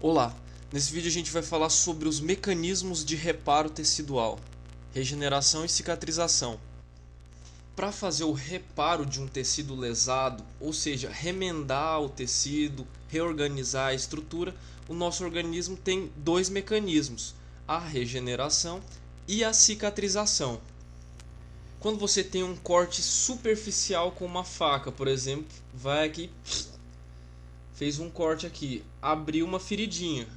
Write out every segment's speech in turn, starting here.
Olá, nesse vídeo a gente vai falar sobre os mecanismos de reparo tecidual, regeneração e cicatrização. Para fazer o reparo de um tecido lesado, ou seja, remendar o tecido, reorganizar a estrutura, o nosso organismo tem dois mecanismos, a regeneração e a cicatrização. Quando você tem um corte superficial com uma faca, por exemplo, vai aqui, fez um corte aqui, abriu uma feridinha.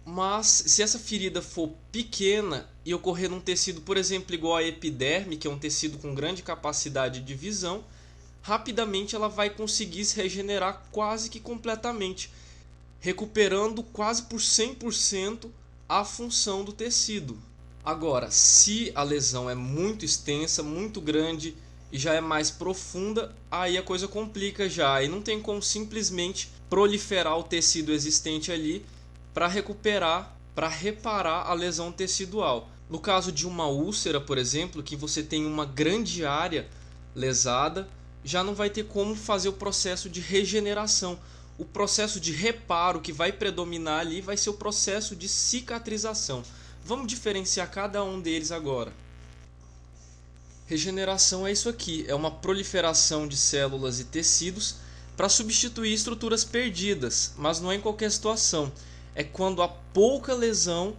Mas se essa ferida for pequena e ocorrer num tecido, por exemplo, igual a epiderme, que é um tecido com grande capacidade de visão, rapidamente ela vai conseguir se regenerar quase que completamente, recuperando quase por 100% a função do tecido. Agora, se a lesão é muito extensa, muito grande e já é mais profunda, aí a coisa complica já, e não tem como simplesmente proliferar o tecido existente ali para recuperar, para reparar a lesão tecidual. No caso de uma úlcera, por exemplo, que você tem uma grande área lesada, já não vai ter como fazer o processo de regeneração. O processo de reparo que vai predominar ali vai ser o processo de cicatrização. Vamos diferenciar cada um deles agora. Regeneração é isso aqui, é uma proliferação de células e tecidos para substituir estruturas perdidas, mas não é em qualquer situação. É quando há pouca lesão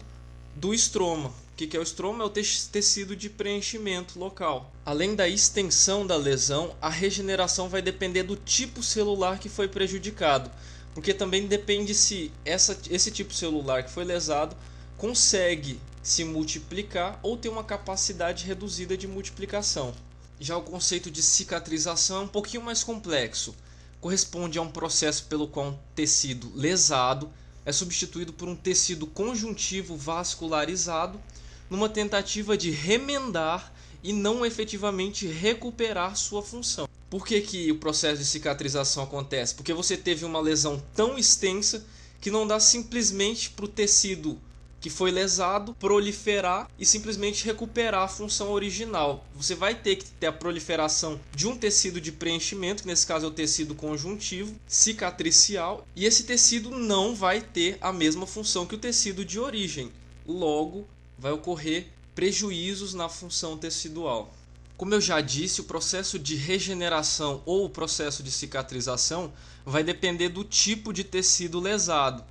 do estroma. O que é o estroma? É o tecido de preenchimento local. Além da extensão da lesão, a regeneração vai depender do tipo celular que foi prejudicado, porque também depende se esse tipo celular que foi lesado consegue se multiplicar ou ter uma capacidade reduzida de multiplicação. Já o conceito de cicatrização é um pouquinho mais complexo. Corresponde a um processo pelo qual um tecido lesado é substituído por um tecido conjuntivo vascularizado numa tentativa de remendar e não efetivamente recuperar sua função. Por que o processo de cicatrização acontece? Porque você teve uma lesão tão extensa que não dá simplesmente para o tecido que foi lesado proliferar e simplesmente recuperar a função original. Você vai ter que ter a proliferação de um tecido de preenchimento, que nesse caso é o tecido conjuntivo, cicatricial, e esse tecido não vai ter a mesma função que o tecido de origem. Logo, vai ocorrer prejuízos na função tecidual. Como eu já disse, o processo de regeneração ou o processo de cicatrização vai depender do tipo de tecido lesado.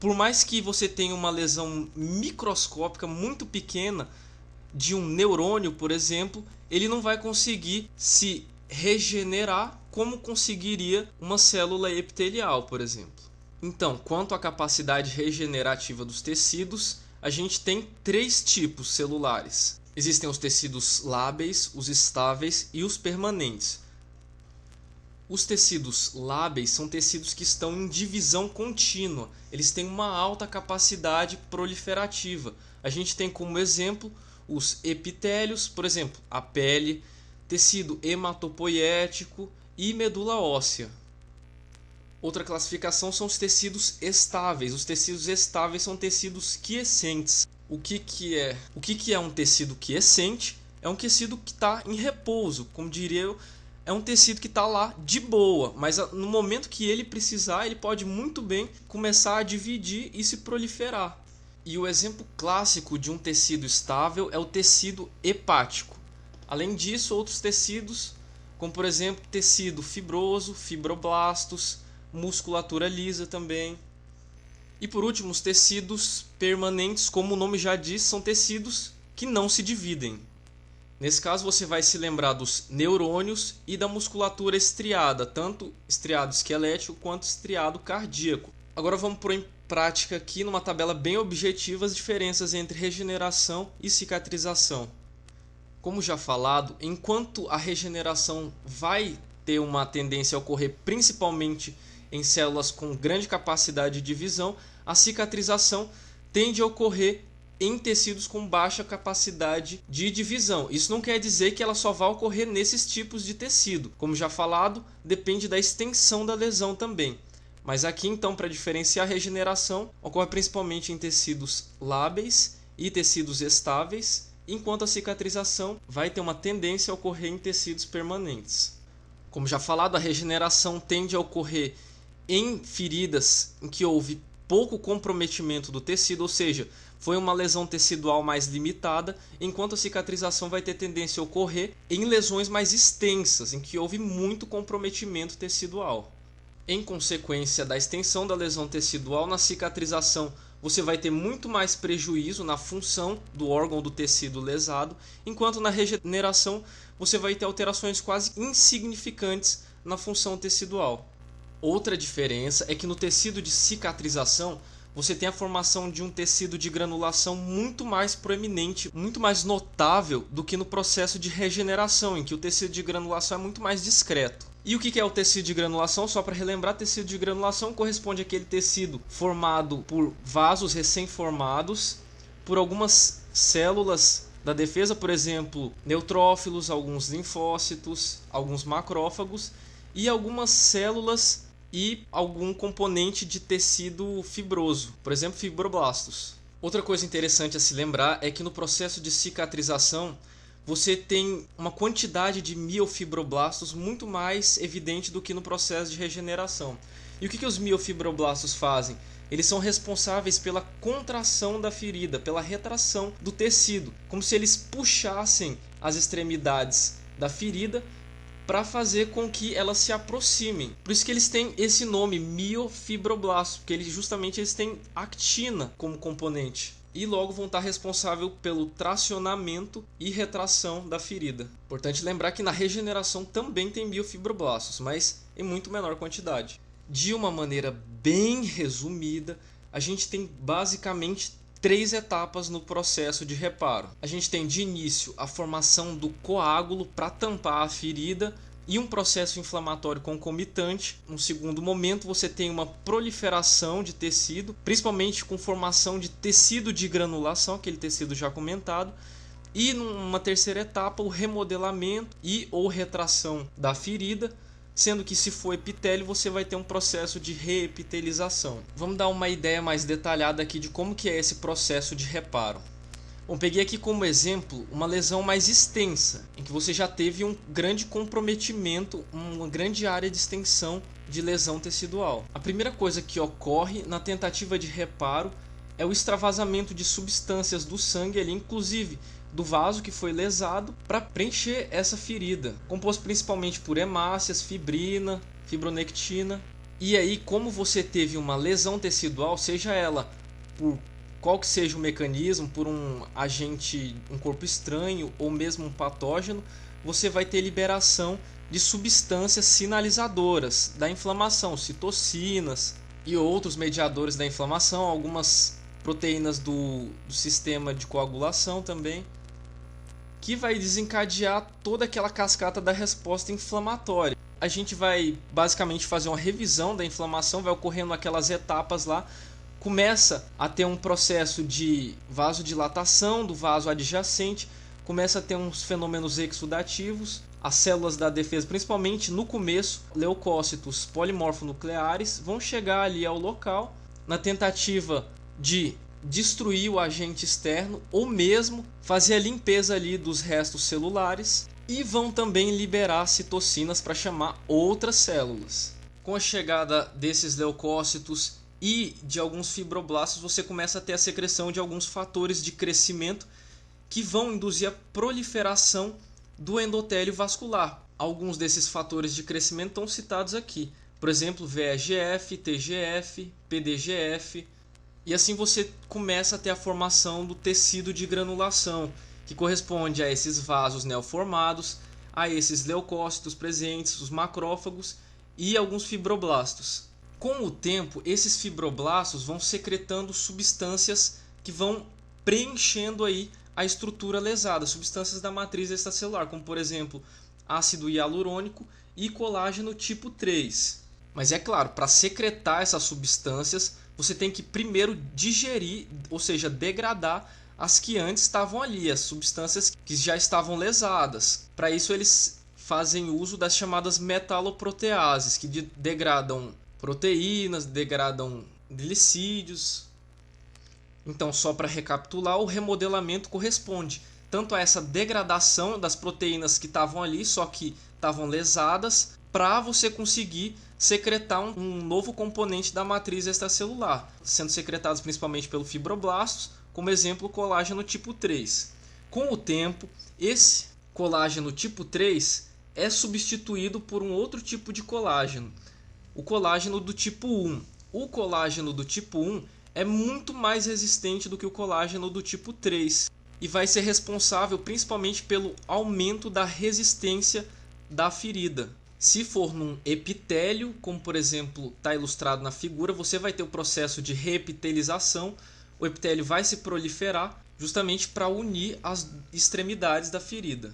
Por mais que você tenha uma lesão microscópica muito pequena de um neurônio, por exemplo, ele não vai conseguir se regenerar como conseguiria uma célula epitelial, por exemplo. Então, quanto à capacidade regenerativa dos tecidos, a gente tem três tipos celulares. Existem os tecidos lábeis, os estáveis e os permanentes. Os tecidos lábeis são tecidos que estão em divisão contínua. Eles têm uma alta capacidade proliferativa. A gente tem como exemplo os epitélios, por exemplo, a pele, tecido hematopoiético e medula óssea. Outra classificação são os tecidos estáveis. Os tecidos estáveis são tecidos quiescentes. O que é um tecido quiescente? É um tecido que está em repouso, como diria eu. É um tecido que está lá de boa, mas no momento que ele precisar, ele pode muito bem começar a dividir e se proliferar. E o exemplo clássico de um tecido estável é o tecido hepático. Além disso, outros tecidos, como por exemplo tecido fibroso, fibroblastos, musculatura lisa também. E por último, os tecidos permanentes, como o nome já diz, são tecidos que não se dividem. Nesse caso você vai se lembrar dos neurônios e da musculatura estriada, tanto estriado esquelético quanto estriado cardíaco. Agora vamos pôr em prática aqui numa tabela bem objetiva as diferenças entre regeneração e cicatrização. Como já falado, enquanto a regeneração vai ter uma tendência a ocorrer principalmente em células com grande capacidade de divisão, a cicatrização tende a ocorrer em tecidos com baixa capacidade de divisão. Isso não quer dizer que ela só vai ocorrer nesses tipos de tecido. Como já falado, depende da extensão da lesão também. Mas aqui então, para diferenciar, a regeneração ocorre principalmente em tecidos lábeis e tecidos estáveis, enquanto a cicatrização vai ter uma tendência a ocorrer em tecidos permanentes. Como já falado, a regeneração tende a ocorrer em feridas em que houve pouco comprometimento do tecido, ou seja, foi uma lesão tecidual mais limitada, enquanto a cicatrização vai ter tendência a ocorrer em lesões mais extensas, em que houve muito comprometimento tecidual. Em consequência da extensão da lesão tecidual, na cicatrização você vai ter muito mais prejuízo na função do órgão ou do tecido lesado, enquanto na regeneração você vai ter alterações quase insignificantes na função tecidual. Outra diferença é que no tecido de cicatrização você tem a formação de um tecido de granulação muito mais proeminente, muito mais notável do que no processo de regeneração, em que o tecido de granulação é muito mais discreto. E o que é o tecido de granulação? Só para relembrar, tecido de granulação corresponde àquele tecido formado por vasos recém-formados, por algumas células da defesa, por exemplo, neutrófilos, alguns linfócitos, alguns macrófagos e algumas células e algum componente de tecido fibroso, por exemplo, fibroblastos. Outra coisa interessante a se lembrar é que no processo de cicatrização você tem uma quantidade de miofibroblastos muito mais evidente do que no processo de regeneração. E o que os miofibroblastos fazem? Eles são responsáveis pela contração da ferida, pela retração do tecido, como se eles puxassem as extremidades da ferida para fazer com que elas se aproximem. Por isso que eles têm esse nome, miofibroblastos, porque eles têm actina como componente. E logo vão estar responsáveis pelo tracionamento e retração da ferida. Importante lembrar que na regeneração também tem miofibroblastos, mas em muito menor quantidade. De uma maneira bem resumida, a gente tem basicamente 3 etapas no processo de reparo. A gente tem de início a formação do coágulo para tampar a ferida e um processo inflamatório concomitante. No segundo momento, você tem uma proliferação de tecido, principalmente com formação de tecido de granulação, aquele tecido já comentado. E numa terceira etapa, o remodelamento e ou retração da ferida, sendo que se for epitélio, você vai ter um processo de reepitelização. Vamos dar uma ideia mais detalhada aqui de como que é esse processo de reparo. Bom, peguei aqui como exemplo uma lesão mais extensa, em que você já teve um grande comprometimento, uma grande área de extensão de lesão tecidual. A primeira coisa que ocorre na tentativa de reparo é o extravasamento de substâncias do sangue, ali, inclusive do vaso que foi lesado, para preencher essa ferida, composto principalmente por hemácias, fibrina, fibronectina. E aí, como você teve uma lesão tecidual, seja ela por qual que seja o mecanismo, por um agente, um corpo estranho ou mesmo um patógeno, você vai ter liberação de substâncias sinalizadoras da inflamação, citocinas e outros mediadores da inflamação, algumas proteínas do sistema de coagulação também, que vai desencadear toda aquela cascata da resposta inflamatória. A gente vai basicamente fazer uma revisão da inflamação, vai ocorrendo aquelas etapas lá. Começa a ter um processo de vasodilatação do vaso adjacente, começa a ter uns fenômenos exudativos, as células da defesa, principalmente no começo, leucócitos polimorfonucleares, vão chegar ali ao local na tentativa de destruir o agente externo ou mesmo fazer a limpeza ali dos restos celulares e vão também liberar citocinas para chamar outras células. Com a chegada desses leucócitos e de alguns fibroblastos, você começa a ter a secreção de alguns fatores de crescimento que vão induzir a proliferação do endotélio vascular. Alguns desses fatores de crescimento estão citados aqui, por exemplo, VEGF, TGF, PDGF, e assim você começa a ter a formação do tecido de granulação, que corresponde a esses vasos neoformados, a esses leucócitos presentes, os macrófagos e alguns fibroblastos. Com o tempo, esses fibroblastos vão secretando substâncias que vão preenchendo aí a estrutura lesada, substâncias da matriz extracelular, como por exemplo ácido hialurônico e colágeno tipo 3. Mas é claro, para secretar essas substâncias, você tem que primeiro digerir, ou seja, degradar as que antes estavam ali, as substâncias que já estavam lesadas. Para isso eles fazem uso das chamadas metaloproteases, que degradam proteínas, degradam glicídios. Então, só para recapitular, o remodelamento corresponde tanto a essa degradação das proteínas que estavam ali, só que estavam lesadas, para você conseguir secretar um novo componente da matriz extracelular, sendo secretados principalmente pelo fibroblastos, como exemplo o colágeno tipo 3. Com o tempo, esse colágeno tipo 3 é substituído por um outro tipo de colágeno, o colágeno do tipo 1. O colágeno do tipo 1 é muito mais resistente do que o colágeno do tipo 3 e vai ser responsável principalmente pelo aumento da resistência da ferida. Se for num epitélio, como por exemplo está ilustrado na figura, você vai ter o processo de reepitelização. O epitélio vai se proliferar justamente para unir as extremidades da ferida.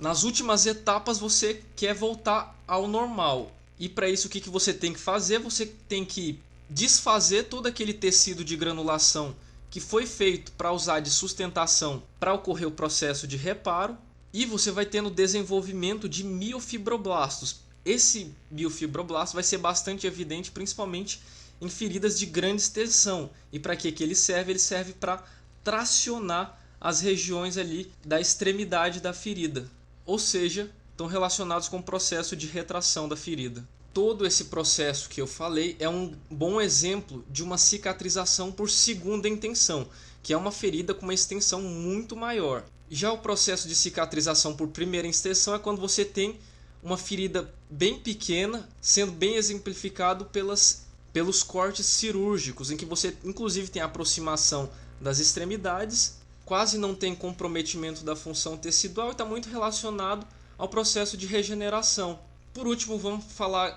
Nas últimas etapas você quer voltar ao normal. E para isso o que você tem que fazer? Você tem que desfazer todo aquele tecido de granulação que foi feito para usar de sustentação para ocorrer o processo de reparo. E você vai tendo desenvolvimento de miofibroblastos. Esse miofibroblasto vai ser bastante evidente principalmente em feridas de grande extensão. E para que ele serve? Ele serve para tracionar as regiões ali da extremidade da ferida. Ou seja, estão relacionados com o processo de retração da ferida. Todo esse processo que eu falei é um bom exemplo de uma cicatrização por segunda intenção, que é uma ferida com uma extensão muito maior. Já o processo de cicatrização por primeira extensão é quando você tem uma ferida bem pequena, sendo bem exemplificado pelos cortes cirúrgicos, em que você inclusive tem a aproximação das extremidades, quase não tem comprometimento da função tecidual e está muito relacionado ao processo de regeneração. Por último,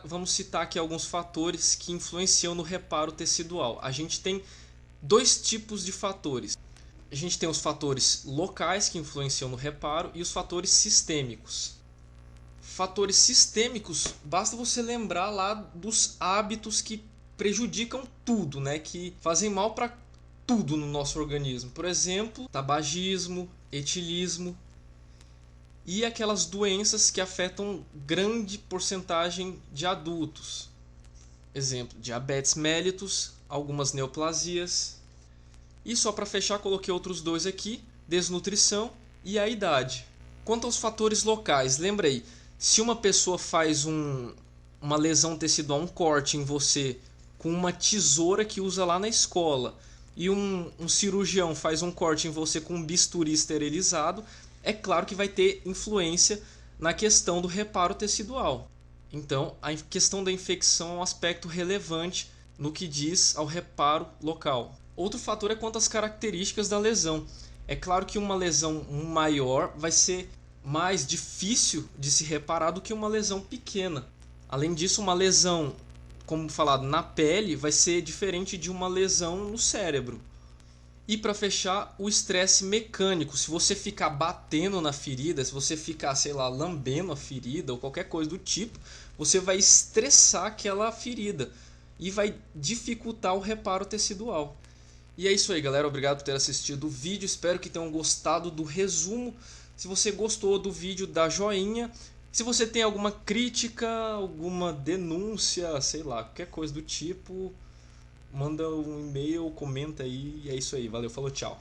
vamos citar aqui alguns fatores que influenciam no reparo tecidual. A gente tem dois tipos de fatores. A gente tem os fatores locais que influenciam no reparo e os fatores sistêmicos. Fatores sistêmicos, basta você lembrar lá dos hábitos que prejudicam tudo, né? Que fazem mal para tudo no nosso organismo. Por exemplo, tabagismo, etilismo e aquelas doenças que afetam grande porcentagem de adultos. Exemplo, diabetes mellitus, algumas neoplasias. E só para fechar, coloquei outros dois aqui, desnutrição e a idade. Quanto aos fatores locais, lembra aí, se uma pessoa faz uma lesão tecidual, um corte em você com uma tesoura que usa lá na escola, e um cirurgião faz um corte em você com um bisturi esterilizado, é claro que vai ter influência na questão do reparo tecidual. Então, a questão da infecção é um aspecto relevante no que diz ao reparo local. Outro fator é quanto às características da lesão. É claro que uma lesão maior vai ser mais difícil de se reparar do que uma lesão pequena. Além disso, uma lesão, como falado, na pele vai ser diferente de uma lesão no cérebro. E para fechar, o estresse mecânico. Se você ficar batendo na ferida, se você ficar, sei lá, lambendo a ferida ou qualquer coisa do tipo, você vai estressar aquela ferida e vai dificultar o reparo tecidual. E é isso aí, galera. Obrigado por ter assistido o vídeo. Espero que tenham gostado do resumo. Se você gostou do vídeo, dá joinha. Se você tem alguma crítica, alguma denúncia, sei lá, qualquer coisa do tipo, manda um e-mail, comenta aí. E é isso aí. Valeu, falou, tchau.